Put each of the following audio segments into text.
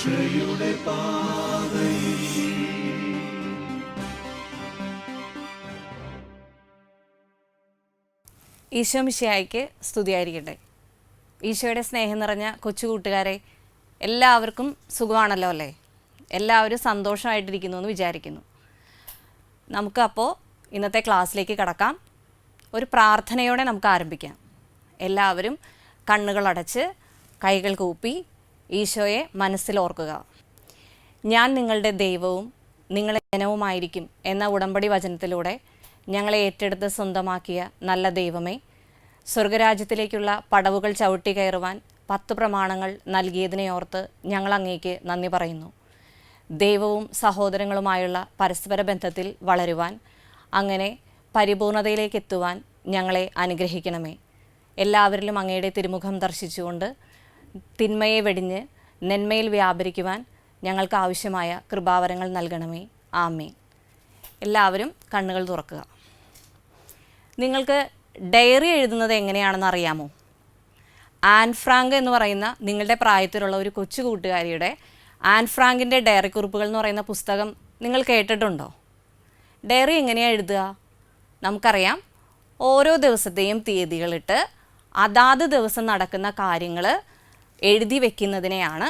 രക്ഷയുടെ പാതയിൽ. ഈശോ മിശിഹായ്ക്ക് സ്തുതിയായിരിക്കട്ടെ. ഈശോയുടെ സ്നേഹം നിറഞ്ഞ കൊച്ചു കൂട്ടുകാരെ, എല്ലാവർക്കും സുഖമാണല്ലോ അല്ലേ? എല്ലാവരും സന്തോഷമായിട്ടിരിക്കുന്നു എന്ന് വിചാരിക്കുന്നു. നമുക്കപ്പോൾ ഇന്നത്തെ ക്ലാസ്സിലേക്ക് കടക്കാം. ഒരു പ്രാർത്ഥനയോടെ നമുക്ക് ആരംഭിക്കാം. എല്ലാവരും കണ്ണുകളടച്ച് കൈകൾ കൂപ്പി ഈശോയെ മനസ്സിലോർക്കുക. ഞാൻ നിങ്ങളുടെ ദൈവവും നിങ്ങളെ ജനവുമായിരിക്കും എന്ന ഉടമ്പടി വചനത്തിലൂടെ ഞങ്ങളെ ഏറ്റെടുത്ത് സ്വന്തമാക്കിയ നല്ല ദൈവമേ, സ്വർഗരാജ്യത്തിലേക്കുള്ള പടവുകൾ ചവിട്ടി കയറുവാൻ 10 പ്രമാണങ്ങൾ നൽകിയതിനെ ഓർത്ത് ഞങ്ങൾ അങ്ങേക്ക് നന്ദി പറയുന്നു. ദൈവവും സഹോദരങ്ങളുമായുള്ള പരസ്പര ബന്ധത്തിൽ വളരുവാൻ, അങ്ങനെ പരിപൂർണതയിലേക്ക് എത്തുവാൻ ഞങ്ങളെ അനുഗ്രഹിക്കണമേ. എല്ലാവരിലും അങ്ങയുടെ തിരുമുഖം ദർശിച്ചുകൊണ്ട് തിന്മയെ വെടിഞ്ഞ് നന്മയിൽ വ്യാപരിക്കുവാൻ ഞങ്ങൾക്ക് ആവശ്യമായ കൃപാവരങ്ങൾ നൽകണമേ. ആമേൻ. എല്ലാവരും കണ്ണുകൾ തുറക്കുക. നിങ്ങൾക്ക് ഡയറി എഴുതുന്നത് എങ്ങനെയാണെന്ന് അറിയാമോ? ആൻ ഫ്രാങ്ക് എന്ന് പറയുന്ന നിങ്ങളുടെ പ്രായത്തിലുള്ള ഒരു കൊച്ചു കൂട്ടുകാരിയുടെ ആൻ ഫ്രാങ്കിൻ്റെ ഡയറി കുറിപ്പുകൾ എന്ന് പറയുന്ന പുസ്തകം നിങ്ങൾ കേട്ടിട്ടുണ്ടോ? ഡയറി എങ്ങനെയാണ് എഴുതുക? നമുക്കറിയാം, ഓരോ ദിവസത്തെയും തീയതികളിട്ട് അതാത് ദിവസം നടക്കുന്ന കാര്യങ്ങൾ എഴുതി വയ്ക്കുന്നതിനെയാണ്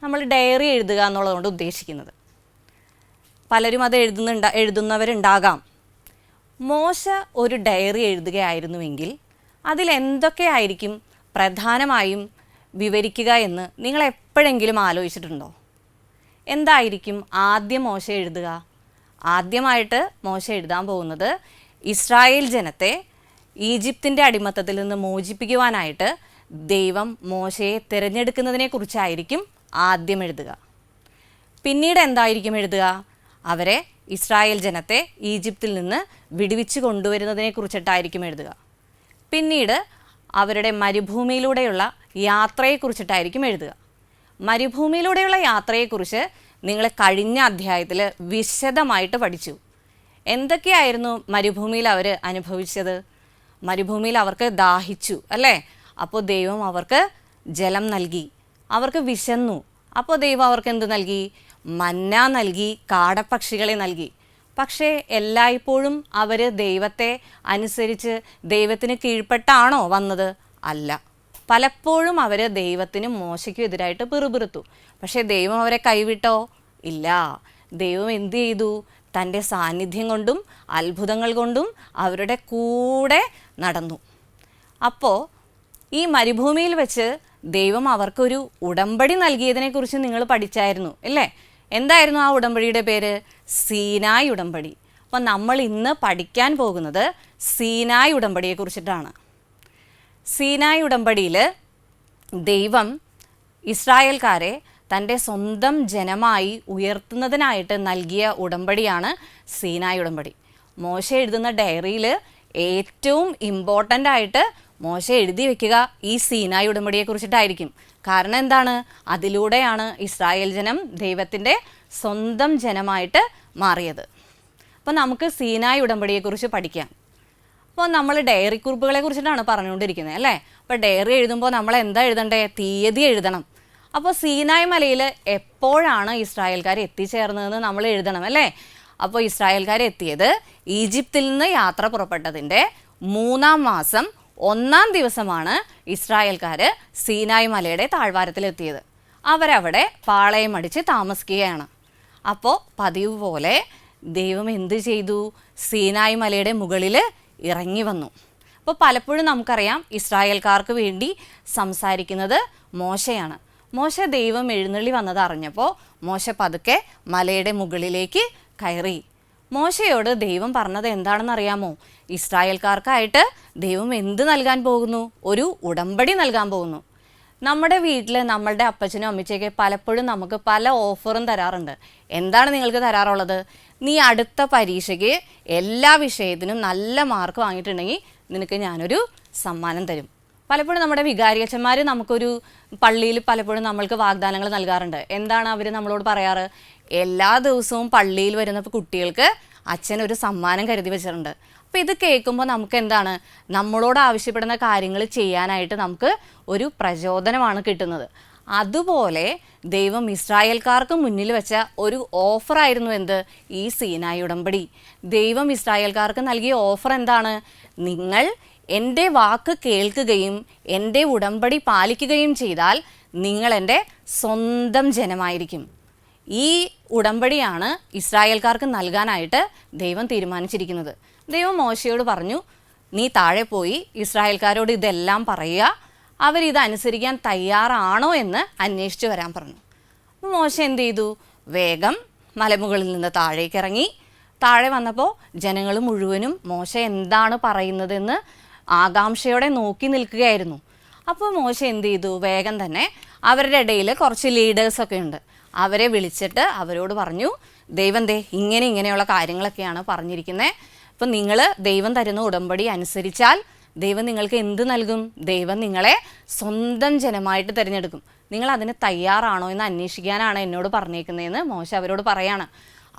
നമ്മൾ ഡയറി എഴുതുക എന്നുള്ളതുകൊണ്ട് ഉദ്ദേശിക്കുന്നത്. പലരും അത് എഴുതുന്നവരുണ്ടാകാം. മോശ ഒരു ഡയറി എഴുതുകയായിരുന്നുവെങ്കിൽ അതിലെന്തൊക്കെയായിരിക്കും പ്രധാനമായും വിവരിക്കുക എന്ന് നിങ്ങൾ എപ്പോഴെങ്കിലും ആലോചിച്ചിട്ടുണ്ടോ? എന്തായിരിക്കും ആദ്യം മോശ എഴുതുക? ആദ്യമായിട്ട് മോശ എഴുതാൻ പോകുന്നത് ഇസ്രായേൽ ജനത്തെ ഈജിപ്തിൻ്റെ അടിമത്തത്തിൽ നിന്ന് മോചിപ്പിക്കുവാനായിട്ട് ദൈവം മോശയെ തിരഞ്ഞെടുക്കുന്നതിനെക്കുറിച്ചായിരിക്കും ആദ്യം എഴുതുക. പിന്നീട് എന്തായിരിക്കും എഴുതുക? അവരെ ഇസ്രായേൽ ജനത്തെ ഈജിപ്തിൽ നിന്ന് വിടുവിച്ച് കൊണ്ടുവരുന്നതിനെ കുറിച്ചിട്ടായിരിക്കും എഴുതുക. പിന്നീട് അവരുടെ മരുഭൂമിയിലൂടെയുള്ള യാത്രയെക്കുറിച്ചിട്ടായിരിക്കും എഴുതുക. മരുഭൂമിയിലൂടെയുള്ള യാത്രയെക്കുറിച്ച് നിങ്ങൾ കഴിഞ്ഞ അധ്യായത്തിൽ വിശദമായിട്ട് പഠിച്ചു. എന്തൊക്കെയായിരുന്നു മരുഭൂമിയിൽ അവർ അനുഭവിച്ചത്? മരുഭൂമിയിൽ അവർക്ക് ദാഹിച്ചു അല്ലേ? അപ്പോൾ ദൈവം അവർക്ക് ജലം നൽകി. അവർക്ക് വിശന്നു. അപ്പോൾ ദൈവം അവർക്ക് എന്ത് നൽകി? മന്ന നൽകി, കാടപ്പക്ഷികളെ നൽകി. പക്ഷേ എല്ലായ്പ്പോഴും അവർ ദൈവത്തെ അനുസരിച്ച് ദൈവത്തിന് കീഴ്പ്പെട്ടാണോ വന്നത്? അല്ല. പലപ്പോഴും അവർ ദൈവത്തിനും മോശയ്ക്കും എതിരായിട്ട് പിറുപിറുത്തു. പക്ഷേ ദൈവം അവരെ കൈവിട്ടോ? ഇല്ല. ദൈവം എന്ത് ചെയ്തു? തൻ്റെ സാന്നിധ്യം കൊണ്ടും അത്ഭുതങ്ങൾ കൊണ്ടും അവരുടെ കൂടെ നടന്നു. അപ്പോൾ ഈ മരുഭൂമിയിൽ വെച്ച് ദൈവം അവർക്കൊരു ഉടമ്പടി നൽകിയതിനെക്കുറിച്ച് നിങ്ങൾ പഠിച്ചായിരുന്നു അല്ലേ? എന്തായിരുന്നു ആ ഉടമ്പടിയുടെ പേര്? സീനായ് ഉടമ്പടി. അപ്പോൾ നമ്മൾ ഇന്ന് പഠിക്കാൻ പോകുന്നത് സീനായ് ഉടമ്പടിയെക്കുറിച്ചിട്ടാണ്. സീനായ് ഉടമ്പടിയിൽ ദൈവം ഇസ്രായേൽക്കാരെ തൻ്റെ സ്വന്തം ജനമായി ഉയർത്തുന്നതിനായിട്ട് നൽകിയ ഉടമ്പടിയാണ് സീനായ് ഉടമ്പടി. മോശ എഴുതുന്ന ഡയറിയിൽ ഏറ്റവും ഇമ്പോർട്ടൻ്റ് ആയിട്ട് മോശ എഴുതി വയ്ക്കുക ഈ സീനായ് ഉടമ്പടിയെക്കുറിച്ചിട്ടായിരിക്കും. കാരണം എന്താണ്? അതിലൂടെയാണ് ഇസ്രായേൽ ജനം ദൈവത്തിൻ്റെ സ്വന്തം ജനമായിട്ട് മാറിയത്. അപ്പോൾ നമുക്ക് സീനായ് ഉടമ്പടിയെക്കുറിച്ച് പഠിക്കാം. അപ്പോൾ നമ്മൾ ഡയറി കുറിപ്പുകളെ കുറിച്ചിട്ടാണ് പറഞ്ഞുകൊണ്ടിരിക്കുന്നത് അല്ലേ? അപ്പോൾ ഡയറി എഴുതുമ്പോൾ നമ്മൾ എന്താ എഴുതണ്ടേ? തീയതി എഴുതണം. അപ്പോൾ സീനായ് മലയിൽ എപ്പോഴാണ് ഇസ്രായേൽക്കാർ എത്തിച്ചേർന്നതെന്ന് നമ്മൾ എഴുതണം അല്ലേ? അപ്പോൾ ഇസ്രായേൽക്കാർ എത്തിയത് ഈജിപ്തിൽ നിന്ന് യാത്ര പുറപ്പെട്ടതിൻ്റെ 3-ാം മാസം 1-ാം ദിവസമാണ് ഇസ്രായേൽക്കാർ സീനായ് മലയുടെ താഴ്വാരത്തിലെത്തിയത്. അവരവിടെ പാളയമടിച്ച് താമസിക്കുകയാണ്. അപ്പോൾ പതിവ് പോലെ ദൈവം എന്ത് ചെയ്തു? സീനായ് മലയുടെ മുകളിൽ ഇറങ്ങി വന്നു. അപ്പോൾ പലപ്പോഴും നമുക്കറിയാം, ഇസ്രായേൽക്കാർക്ക് വേണ്ടി സംസാരിക്കുന്നത് മോശയാണ്. മോശ ദൈവം എഴുന്നള്ളി വന്നത് അറിഞ്ഞപ്പോൾ മോശ പതുക്കെ മലയുടെ മുകളിലേക്ക് കയറി. മോശയോട് ദൈവം പറഞ്ഞത് എന്താണെന്ന് അറിയാമോ? ഇസ്രായേൽക്കാർക്കായിട്ട് ദൈവം എന്ത് നൽകാൻ പോകുന്നു? ഒരു ഉടമ്പടി നൽകാൻ പോകുന്നു. നമ്മുടെ വീട്ടിൽ നമ്മളുടെ അപ്പച്ചനും അമ്മച്ചയൊക്കെ പലപ്പോഴും നമുക്ക് പല ഓഫറും തരാറുണ്ട്. എന്താണ് നിങ്ങൾക്ക് തരാറുള്ളത്? നീ അടുത്ത പരീക്ഷയ്ക്ക് എല്ലാ വിഷയത്തിനും നല്ല മാർക്ക് വാങ്ങിയിട്ടുണ്ടെങ്കിൽ നിനക്ക് ഞാനൊരു സമ്മാനം തരും. പലപ്പോഴും നമ്മുടെ വികാരിയച്ഛന്മാർ നമുക്കൊരു പള്ളിയിൽ പലപ്പോഴും നമ്മൾക്ക് വാഗ്ദാനങ്ങൾ നൽകാറുണ്ട്. എന്താണ് അവർ നമ്മളോട് പറയാറ്? എല്ലാ ദിവസവും പള്ളിയിൽ വരുന്ന കുട്ടികൾക്ക് അച്ഛൻ ഒരു സമ്മാനം കരുതി വെച്ചിട്ടുണ്ട്. അപ്പോൾ ഇത് കേൾക്കുമ്പോൾ നമുക്ക് എന്താണ്? നമ്മളോട് ആവശ്യപ്പെടുന്ന കാര്യങ്ങൾ ചെയ്യാനായിട്ട് നമുക്ക് ഒരു പ്രചോദനമാണ് കിട്ടുന്നത്. അതുപോലെ ദൈവം ഇസ്രായേൽക്കാർക്ക് മുന്നിൽ വെച്ച ഒരു ഓഫറായിരുന്നു എന്ത്? ഈ സീനായി ഉടമ്പടി. ദൈവം ഇസ്രായേൽക്കാർക്ക് നൽകിയ ഓഫർ എന്താണ്? നിങ്ങൾ എൻ്റെ വാക്ക് കേൾക്കുകയും എൻ്റെ ഉടമ്പടി പാലിക്കുകയും ചെയ്താൽ നിങ്ങൾ എൻ്റെ സ്വന്തം ജനമായിരിക്കും. ഈ ഉടമ്പടിയാണ് ഇസ്രായേൽക്കാർക്ക് നൽകാനായിട്ട് ദൈവം തീരുമാനിച്ചിരിക്കുന്നത്. ദൈവം മോശയോട് പറഞ്ഞു, നീ താഴെ പോയി ഇസ്രായേൽക്കാരോട് ഇതെല്ലാം പറയുക, അവരിത് അനുസരിക്കാൻ തയ്യാറാണോ എന്ന് അന്വേഷിച്ച് വരാൻ പറഞ്ഞു. അപ്പോൾ മോശ എന്ത് ചെയ്തു? വേഗം മലമുകളിൽ നിന്ന് താഴേക്ക് ഇറങ്ങി. താഴെ വന്നപ്പോൾ ജനങ്ങൾ മുഴുവനും മോശ എന്താണ് പറയുന്നതെന്ന് ആകാംക്ഷയോടെ നോക്കി നിൽക്കുകയായിരുന്നു. അപ്പോൾ മോശ എന്ത് ചെയ്തു? വേഗം തന്നെ അവരുടെ ഇടയിൽ കുറച്ച് ലീഡേഴ്സൊക്കെ ഉണ്ട്, അവരെ വിളിച്ചിട്ട് അവരോട് പറഞ്ഞു, ദൈവം ഇങ്ങനെയുള്ള കാര്യങ്ങളൊക്കെയാണ് പറഞ്ഞിരിക്കുന്നത്. അപ്പം നിങ്ങൾ ദൈവം തരുന്ന ഉടമ്പടി അനുസരിച്ചാൽ ദൈവം നിങ്ങൾക്ക് എന്ത് നൽകും? ദൈവം നിങ്ങളെ സ്വന്തം ജനമായിട്ട് തിരഞ്ഞെടുക്കും. നിങ്ങൾ അതിന് തയ്യാറാണോ എന്ന് അന്വേഷിക്കാനാണ് എന്നോട് പറഞ്ഞേക്കുന്നതെന്ന് മോശ അവരോട് പറയാണ്.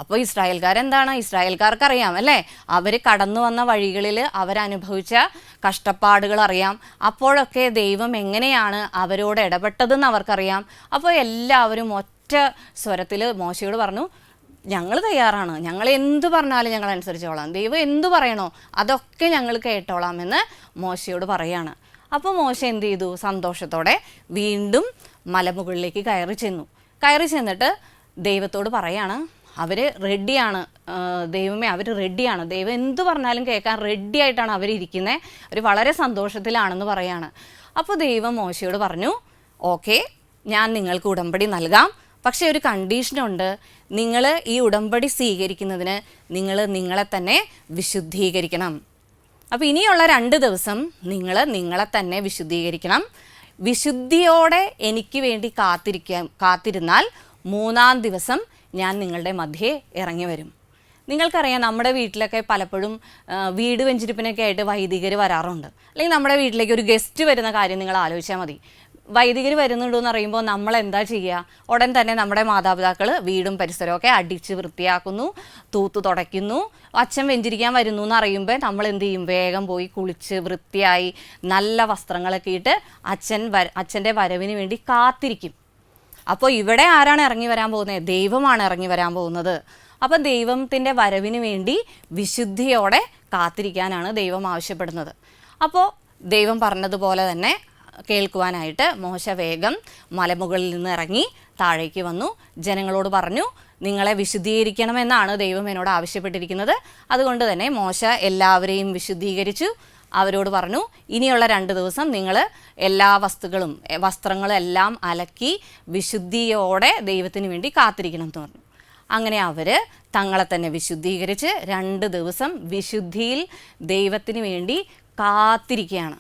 അപ്പോൾ ഇസ്രായേൽക്കാരെന്താണ്? ഇസ്രായേൽക്കാർക്കറിയാം അല്ലേ, അവർ കടന്നു വന്ന വഴികളിൽ അവരനുഭവിച്ച കഷ്ടപ്പാടുകൾ അറിയാം. അപ്പോഴൊക്കെ ദൈവം എങ്ങനെയാണ് അവരോട് ഇടപെട്ടതെന്ന് അവർക്കറിയാം. അപ്പോൾ എല്ലാവരും ഒറ്റ സ്വരത്തിൽ മോശയോട് പറഞ്ഞു, ഞങ്ങൾ തയ്യാറാണ്, ഞങ്ങൾ എന്തു പറഞ്ഞാലും ഞങ്ങൾ അനുസരിച്ചോളാം, ദൈവം എന്തു പറയണോ അതൊക്കെ ഞങ്ങൾ കേട്ടോളാം എന്ന് മോശയോട് പറയാണ്. അപ്പോൾ മോശ എന്ത് ചെയ്തു? സന്തോഷത്തോടെ വീണ്ടും മലമുകളിലേക്ക് കയറി ചെന്നിട്ട് ദൈവത്തോട് പറയാണ്, അവർ റെഡിയാണ് ദൈവമേ, അവർ റെഡിയാണ്, ദൈവം എന്തു പറഞ്ഞാലും കേൾക്കാൻ റെഡി ആയിട്ടാണ് അവരിയ്ക്കുന്നത്, അവർ വളരെ സന്തോഷത്തിലാണെന്ന് പറയാണ്. അപ്പോൾ ദൈവം മോശയോട് പറഞ്ഞു, ഓക്കെ, ഞാൻ നിങ്ങൾക്ക് ഉടമ്പടി നൽകാം, പക്ഷേ ഒരു കണ്ടീഷനുണ്ട്. നിങ്ങൾ ഈ ഉടമ്പടി സ്വീകരിക്കുന്നതിന് നിങ്ങൾ നിങ്ങളെ തന്നെ വിശുദ്ധീകരിക്കണം. അപ്പോൾ ഇനിയുള്ള 2 ദിവസം നിങ്ങൾ നിങ്ങളെ തന്നെ വിശുദ്ധീകരിക്കണം. വിശുദ്ധിയോടെ എനിക്ക് വേണ്ടി കാത്തിരുന്നാൽ 3-ാം ദിവസം ഞാൻ നിങ്ങളുടെ മധ്യേ ഇറങ്ങി വരും. നിങ്ങൾക്കറിയാം, നമ്മുടെ വീട്ടിലൊക്കെ പലപ്പോഴും വീട് വെഞ്ചിരിപ്പിനൊക്കെ ആയിട്ട് വൈദികർ വരാറുണ്ട്. അല്ലെങ്കിൽ നമ്മുടെ വീട്ടിലേക്ക് ഒരു ഗസ്റ്റ് വരുന്ന കാര്യം നിങ്ങൾ ആലോചിച്ചാൽ മതി. വൈദികർ വരുന്നുണ്ടെന്ന് പറയുമ്പോൾ നമ്മൾ എന്താ ചെയ്യുക? ഉടൻ തന്നെ നമ്മുടെ മാതാപിതാക്കൾ വീടും പരിസരമൊക്കെ അടിച്ച് വൃത്തിയാക്കുന്നു, തൂത്ത് തുടയ്ക്കുന്നു. അച്ഛൻ വെഞ്ചിരിക്കാൻ വരുന്നു എന്ന് അറിയുമ്പോൾ നമ്മൾ എന്ത് ചെയ്യും? വേഗം പോയി കുളിച്ച് വൃത്തിയായി നല്ല വസ്ത്രങ്ങളൊക്കെ ഇട്ട് അച്ഛൻ്റെ വരവിന് വേണ്ടി കാത്തിരിക്കും. അപ്പോൾ ഇവിടെ ആരാണ് ഇറങ്ങി വരാൻ പോകുന്നത്? ദൈവമാണ് ഇറങ്ങി വരാൻ പോകുന്നത്. അപ്പം ദൈവത്തിൻ്റെ വരവിന് വേണ്ടി വിശുദ്ധിയോടെ കാത്തിരിക്കാനാണ് ദൈവം ആവശ്യപ്പെടുന്നത്. അപ്പോൾ ദൈവം പറഞ്ഞതുപോലെ തന്നെ കേൾക്കുവാനായിട്ട് മോശ വേഗം മലമുകളിൽ നിന്ന് ഇറങ്ങി താഴേക്ക് വന്നു. ജനങ്ങളോട് പറഞ്ഞു, നിങ്ങളെ വിശുദ്ധീകരിക്കണമെന്നാണ് ദൈവം എന്നോട് ആവശ്യപ്പെട്ടിരിക്കുന്നത്. അതുകൊണ്ട് തന്നെ മോശ എല്ലാവരെയും വിശുദ്ധീകരിച്ചു. അവരോട് പറഞ്ഞു, ഇനിയുള്ള 2 ദിവസം നിങ്ങൾ എല്ലാ വസ്ത്രങ്ങളും എല്ലാം അലക്കി വിശുദ്ധിയോടെ ദൈവത്തിന് വേണ്ടി കാത്തിരിക്കണം എന്ന് പറഞ്ഞു. അങ്ങനെ അവർ തങ്ങളെ തന്നെ വിശുദ്ധീകരിച്ച് 2 ദിവസം വിശുദ്ധിയിൽ ദൈവത്തിന് വേണ്ടി കാത്തിരിക്കുകയാണ്.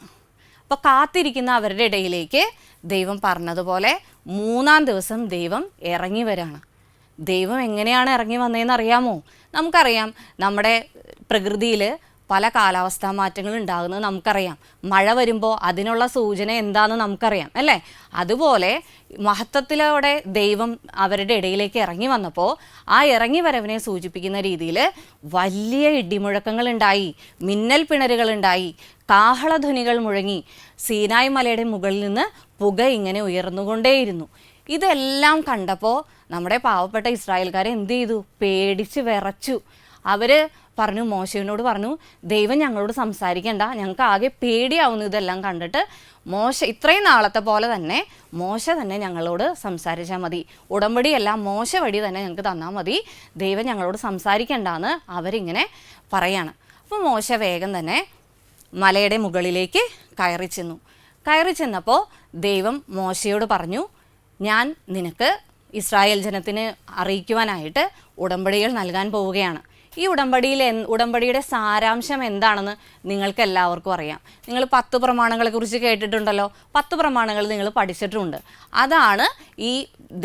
അപ്പോൾ കാത്തിരിക്കുന്ന അവരുടെ ഇടയിലേക്ക് ദൈവം പറഞ്ഞതുപോലെ 3-ാം ദിവസം ദൈവം ഇറങ്ങി വരികയാണ്. ദൈവം എങ്ങനെയാണ് ഇറങ്ങി വന്നതെന്ന് അറിയാമോ? നമുക്കറിയാം, നമ്മുടെ പ്രകൃതിയിൽ പല കാലാവസ്ഥാ മാറ്റങ്ങൾ ഉണ്ടാകുന്നത് നമുക്കറിയാം. മഴ വരുമ്പോൾ അതിനുള്ള സൂചന എന്താണെന്ന് നമുക്കറിയാം അല്ലേ? അതുപോലെ മഹത്വത്തിലൂടെ ദൈവം അവരുടെ ഇടയിലേക്ക് ഇറങ്ങി വന്നപ്പോൾ ആ ഇറങ്ങി വരവിനെ സൂചിപ്പിക്കുന്ന രീതിയിൽ വലിയ ഇടിമുഴക്കങ്ങൾ ഉണ്ടായി, മിന്നൽ പിണരുകൾ ഉണ്ടായി, കാഹളധ്വനികൾ മുഴങ്ങി, സീനായ് മലയുടെ മുകളിൽ നിന്ന് പുക ഇങ്ങനെ ഉയർന്നുകൊണ്ടേയിരുന്നു. ഇതെല്ലാം കണ്ടപ്പോൾ നമ്മുടെ പാവപ്പെട്ട ഇസ്രായേൽക്കാരെ എന്ത് ചെയ്തു? പേടിച്ച് വിറച്ചു. അവർ പറഞ്ഞു, മോശയോട് പറഞ്ഞു, ദൈവം ഞങ്ങളോട് സംസാരിക്കണ്ട, ഞങ്ങൾക്ക് ആകെ പേടിയാവുന്നു ഇതെല്ലാം കണ്ടിട്ട്. ഇത്രയും നാളത്തെ പോലെ തന്നെ മോശ തന്നെ ഞങ്ങളോട് സംസാരിച്ചാൽ മതി, ഉടമ്പടിയെല്ലാം മോശ വഴി തന്നെ ഞങ്ങൾക്ക് തന്നാൽ മതി, ദൈവം ഞങ്ങളോട് സംസാരിക്കണ്ടെന്ന് അവരിങ്ങനെ പറയാണ്. അപ്പോൾ മോശ വേഗം തന്നെ മലയുടെ മുകളിലേക്ക് കയറി ചെന്നപ്പോൾ ദൈവം മോശയോട് പറഞ്ഞു, ഞാൻ നിനക്ക് ഇസ്രായേൽ ജനത്തിന് അറിയിക്കുവാനായിട്ട് ഉടമ്പടികൾ നൽകാൻ പോവുകയാണ്. ഈ ഉടമ്പടിയുടെ സാരാംശം എന്താണെന്ന് നിങ്ങൾക്ക് എല്ലാവർക്കും അറിയാം. നിങ്ങൾ 10 പ്രമാണങ്ങളെക്കുറിച്ച് കേട്ടിട്ടുണ്ടല്ലോ. 10 പ്രമാണങ്ങൾ നിങ്ങൾ പഠിച്ചിട്ടുണ്ട്. അതാണ് ഈ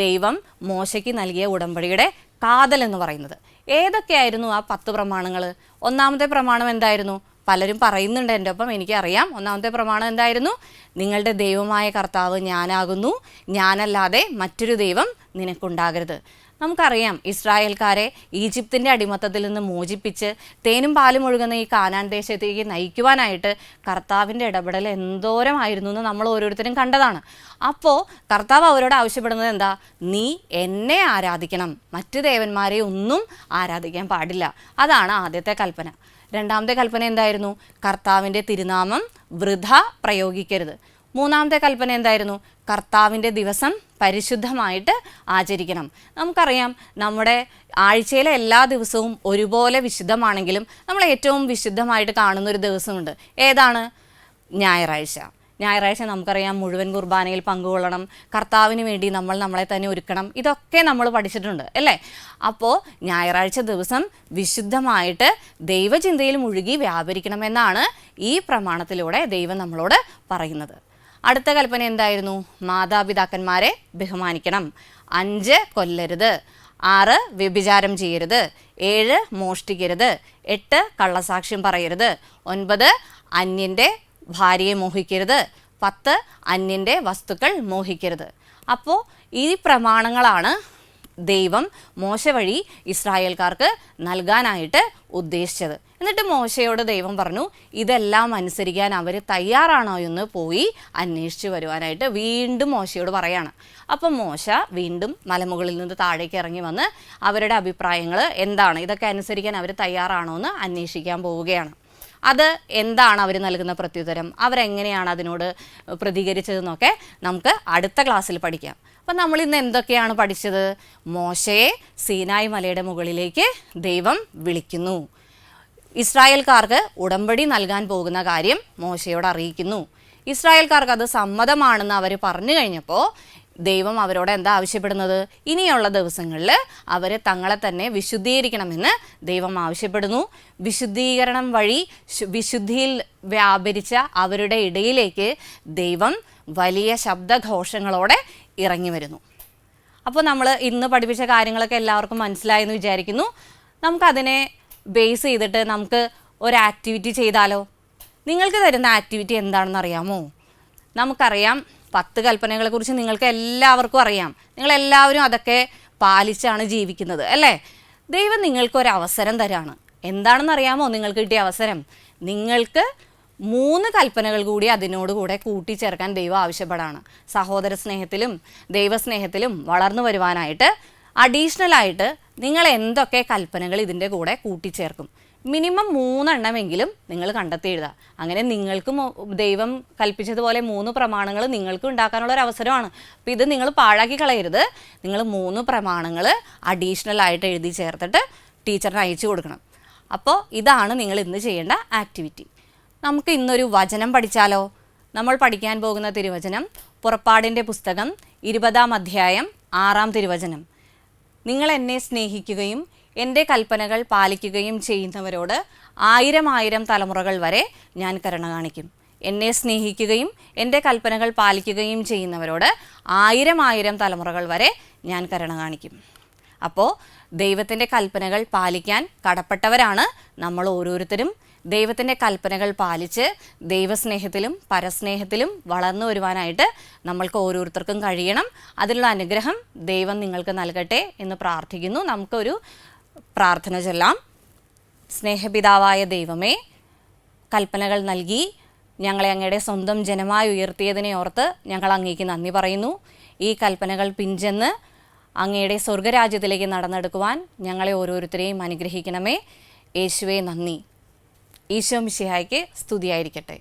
ദൈവം മോശയ്ക്ക് നൽകിയ ഉടമ്പടിയുടെ കാതൽ എന്ന് പറയുന്നത്. ഏതൊക്കെയായിരുന്നു ആ 10 പ്രമാണങ്ങൾ? 1-ാമത്തെ പ്രമാണം എന്തായിരുന്നു? പലരും പറയുന്നുണ്ട് എൻ്റെ ഒപ്പം, എനിക്കറിയാം. ഒന്നാമത്തെ പ്രമാണം എന്തായിരുന്നു? നിങ്ങളുടെ ദൈവമായ കർത്താവ് ഞാനാകുന്നു, ഞാനല്ലാതെ മറ്റൊരു ദൈവം നിനക്കുണ്ടാകരുത്. നമുക്കറിയാം ഇസ്രായേൽക്കാരെ ഈജിപ്തിൻ്റെ അടിമത്തത്തിൽ നിന്ന് മോചിപ്പിച്ച് തേനും പാലും ഒഴുകുന്ന ഈ കാനാൻ ദേശത്തേക്ക് നയിക്കുവാനായിട്ട് കർത്താവിൻ്റെ ഇടപെടൽ എന്തോരമായിരുന്നു എന്ന് നമ്മൾ ഓരോരുത്തരും കണ്ടതാണ്. അപ്പോൾ കർത്താവ് അവരോട് ആവശ്യപ്പെടുന്നത് എന്താ? നീ എന്നെ ആരാധിക്കണം, മറ്റു ദേവന്മാരെ ഒന്നും ആരാധിക്കാൻ പാടില്ല. അതാണ് ആദ്യത്തെ കൽപ്പന. രണ്ടാമത്തെ കൽപ്പന എന്തായിരുന്നു? കർത്താവിൻ്റെ തിരുനാമം വൃഥ പ്രയോഗിക്കരുത്. മൂന്നാമത്തെ കൽപ്പന എന്തായിരുന്നു? കർത്താവിൻ്റെ ദിവസം പരിശുദ്ധമായിട്ട് ആചരിക്കണം. നമുക്കറിയാം നമ്മുടെ ആഴ്ചയിലെ എല്ലാ ദിവസവും ഒരുപോലെ വിശുദ്ധമാണെങ്കിലും നമ്മൾ ഏറ്റവും വിശുദ്ധമായിട്ട് കാണുന്നൊരു ദിവസമുണ്ട്. ഏതാണ്? ഞായറാഴ്ച. ഞായറാഴ്ച നമുക്കറിയാം മുഴുവൻ കുർബാനയിൽ പങ്കുകൊള്ളണം, കർത്താവിന് വേണ്ടി നമ്മൾ നമ്മളെ തന്നെ ഒരുക്കണം. ഇതൊക്കെ നമ്മൾ പഠിച്ചിട്ടുണ്ട് അല്ലേ? അപ്പോൾ ഞായറാഴ്ച ദിവസം വിശുദ്ധമായിട്ട് ദൈവചിന്തയിൽ മുഴുകി വ്യാപരിക്കണമെന്നാണ് ഈ പ്രമാണത്തിലൂടെ ദൈവം നമ്മളോട് പറയുന്നത്. അടുത്ത കൽപ്പന എന്തായിരുന്നു? മാതാപിതാക്കന്മാരെ ബഹുമാനിക്കണം. 5 കൊല്ലരുത്, 6 വ്യഭിചാരം ചെയ്യരുത്, 7 മോഷ്ടിക്കരുത്, 8 കള്ളസാക്ഷ്യം പറയരുത്, 9 അന്യൻ്റെ ഭാര്യയെ മോഹിക്കരുത്, 10 അന്യൻ്റെ വസ്തുക്കൾ മോഹിക്കരുത്. അപ്പോൾ ഈ പ്രമാണങ്ങളാണ് ദൈവം മോശ വഴി ഇസ്രായേൽക്കാർക്ക് നൽകാനായിട്ട് ഉദ്ദേശിച്ചത്. എന്നിട്ട് മോശയോട് ദൈവം പറഞ്ഞു, ഇതെല്ലാം അനുസരിക്കാൻ അവർ തയ്യാറാണോ എന്ന് പോയി അന്വേഷിച്ച് വരുവാനായിട്ട് വീണ്ടും മോശയോട് പറയാണ്. അപ്പം മോശ വീണ്ടും മലമുകളിൽ നിന്ന് താഴേക്ക് ഇറങ്ങി വന്ന് അവരുടെ അഭിപ്രായങ്ങൾ എന്താണ്, ഇതൊക്കെ അനുസരിക്കാൻ അവർ തയ്യാറാണോ എന്ന് അന്വേഷിക്കാൻ പോവുകയാണ്. അത് എന്താണ് അവർ നൽകുന്ന പ്രത്യുത്തരം, അവരെങ്ങനെയാണ് അതിനോട് പ്രതികരിച്ചതെന്നൊക്കെ നമുക്ക് അടുത്ത ക്ലാസ്സിൽ പഠിക്കാം. അപ്പം നമ്മൾ ഇന്ന് എന്തൊക്കെയാണ് പഠിച്ചത്? മോശയെ സീനായി മലയുടെ മുകളിലേക്ക് ദൈവം വിളിക്കുന്നു. ഇസ്രായേൽക്കാർക്ക് ഉടമ്പടി നൽകാൻ പോകുന്ന കാര്യം മോശയോട് അറിയിക്കുന്നു. ഇസ്രായേൽക്കാർക്ക് അത് സമ്മതമാണെന്ന് അവർ പറഞ്ഞു കഴിഞ്ഞപ്പോൾ ദൈവം അവരോട് എന്താ ആവശ്യപ്പെടുന്നത്? ഇനിയുള്ള ദിവസങ്ങളിൽ അവർ തങ്ങളെ തന്നെ വിശുദ്ധീകരിക്കണമെന്ന് ദൈവം ആവശ്യപ്പെടുന്നു. വിശുദ്ധീകരണം വഴി വിശുദ്ധിയിൽ വ്യാപരിച്ച അവരുടെ ഇടയിലേക്ക് ദൈവം വലിയ ശബ്ദഘോഷങ്ങളോടെ ഇറങ്ങി വരുന്നു. അപ്പോൾ നമ്മൾ ഇന്ന് പഠിപ്പിച്ച കാര്യങ്ങളൊക്കെ എല്ലാവർക്കും മനസ്സിലായെന്ന് വിചാരിക്കുന്നു. നമുക്കതിനെ ബേസ് ചെയ്തിട്ട് നമുക്ക് ഒരു ആക്ടിവിറ്റി ചെയ്താലോ? നിങ്ങൾക്ക് തരുന്ന ആക്ടിവിറ്റി എന്താണെന്ന് അറിയാമോ? നമുക്കറിയാം 10 കൽപ്പനകളെക്കുറിച്ച് നിങ്ങൾക്ക് എല്ലാവർക്കും അറിയാം. നിങ്ങളെല്ലാവരും അതൊക്കെ പാലിച്ചാണ് ജീവിക്കുന്നത് അല്ലേ? ദൈവം നിങ്ങൾക്കൊരവസരം തരാണ്. എന്താണെന്ന് അറിയാമോ നിങ്ങൾക്ക് കിട്ടിയ അവസരം? നിങ്ങൾക്ക് 3 കൽപ്പനകൾ കൂടി അതിനോടുകൂടെ കൂട്ടിച്ചേർക്കാൻ ദൈവം ആവശ്യപ്പെടാണ്. സഹോദര സ്നേഹത്തിലും ദൈവസ്നേഹത്തിലും വളർന്നു വരുവാനായിട്ട് അഡീഷണലായിട്ട് നിങ്ങൾ എന്തൊക്കെ കൽപ്പനകൾ ഇതിൻ്റെ കൂടെ കൂട്ടിച്ചേർക്കും? മിനിമം 3 എണ്ണമെങ്കിലും നിങ്ങൾ കണ്ടെത്തി എഴുതുക. അങ്ങനെ നിങ്ങൾക്കും ദൈവം കൽപ്പിച്ചതുപോലെ 3 പ്രമാണങ്ങൾ നിങ്ങൾക്ക് ഉണ്ടാക്കാനുള്ള ഒരു അവസരമാണ്. അപ്പോൾ ഇത് നിങ്ങൾ പാഴാക്കി കളയരുത്. നിങ്ങൾ 3 പ്രമാണങ്ങൾ അഡീഷണലായിട്ട് എഴുതി ചേർത്തിട്ട് ടീച്ചറിന് അയച്ചു കൊടുക്കണം. അപ്പോൾ ഇതാണ് നിങ്ങൾ ഇന്ന് ചെയ്യേണ്ട ആക്ടിവിറ്റി. നമുക്ക് ഇന്നൊരു വചനം പഠിച്ചാലോ? നമ്മൾ പഠിക്കാൻ പോകുന്ന തിരുവചനം പുറപ്പാടിൻ്റെ പുസ്തകം 20-ാം അധ്യായം 6-ാം തിരുവചനം. നിങ്ങൾ എന്നെ സ്നേഹിക്കുകയും എൻ്റെ കൽപ്പനകൾ പാലിക്കുകയും ചെയ്യുന്നവരോട് 1000 തലമുറകൾ വരെ ഞാൻ കരുണ കാണിക്കും. എന്നെ സ്നേഹിക്കുകയും എൻ്റെ കൽപ്പനകൾ പാലിക്കുകയും ചെയ്യുന്നവരോട് 1000 തലമുറകൾ വരെ ഞാൻ കരുണ കാണിക്കും. അപ്പോൾ ദൈവത്തിൻ്റെ കൽപ്പനകൾ പാലിക്കാൻ കടപ്പെട്ടവരാണ് നമ്മൾ ഓരോരുത്തരും. ദൈവത്തിൻ്റെ കൽപ്പനകൾ പാലിച്ച് ദൈവസ്നേഹത്തിലും പരസ്നേഹത്തിലും വളർന്നു വരുവാനായിട്ട് നമ്മൾക്ക് ഓരോരുത്തർക്കും കഴിയണം. അതിനുള്ള അനുഗ്രഹം ദൈവം നിങ്ങൾക്ക് നൽകട്ടെ എന്ന് പ്രാർത്ഥിക്കുന്നു. നമുക്കൊരു പ്രാർത്ഥന ചൊല്ലാം. സ്നേഹപിതാവായ ദൈവമേ, കൽപ്പനകൾ നൽകി ഞങ്ങളെ അങ്ങയുടെ സ്വന്തം ജനമായി ഉയർത്തിയതിനെ ഓർത്ത് ഞങ്ങൾ അങ്ങേക്ക് നന്ദി പറയുന്നു. ഈ കൽപ്പനകൾ പിഞ്ചെന്ന് അങ്ങയുടെ സ്വർഗരാജ്യത്തിലേക്ക് നടന്നെടുക്കുവാൻ ഞങ്ങളെ ഓരോരുത്തരെയും അനുഗ്രഹിക്കണമേ. യേശുവേ നന്ദി. ഈശോ മിശിഹായ്ക്ക് സ്തുതിയായിരിക്കട്ടെ.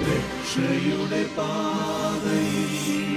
രക്ഷയുടെ പാതയിൽ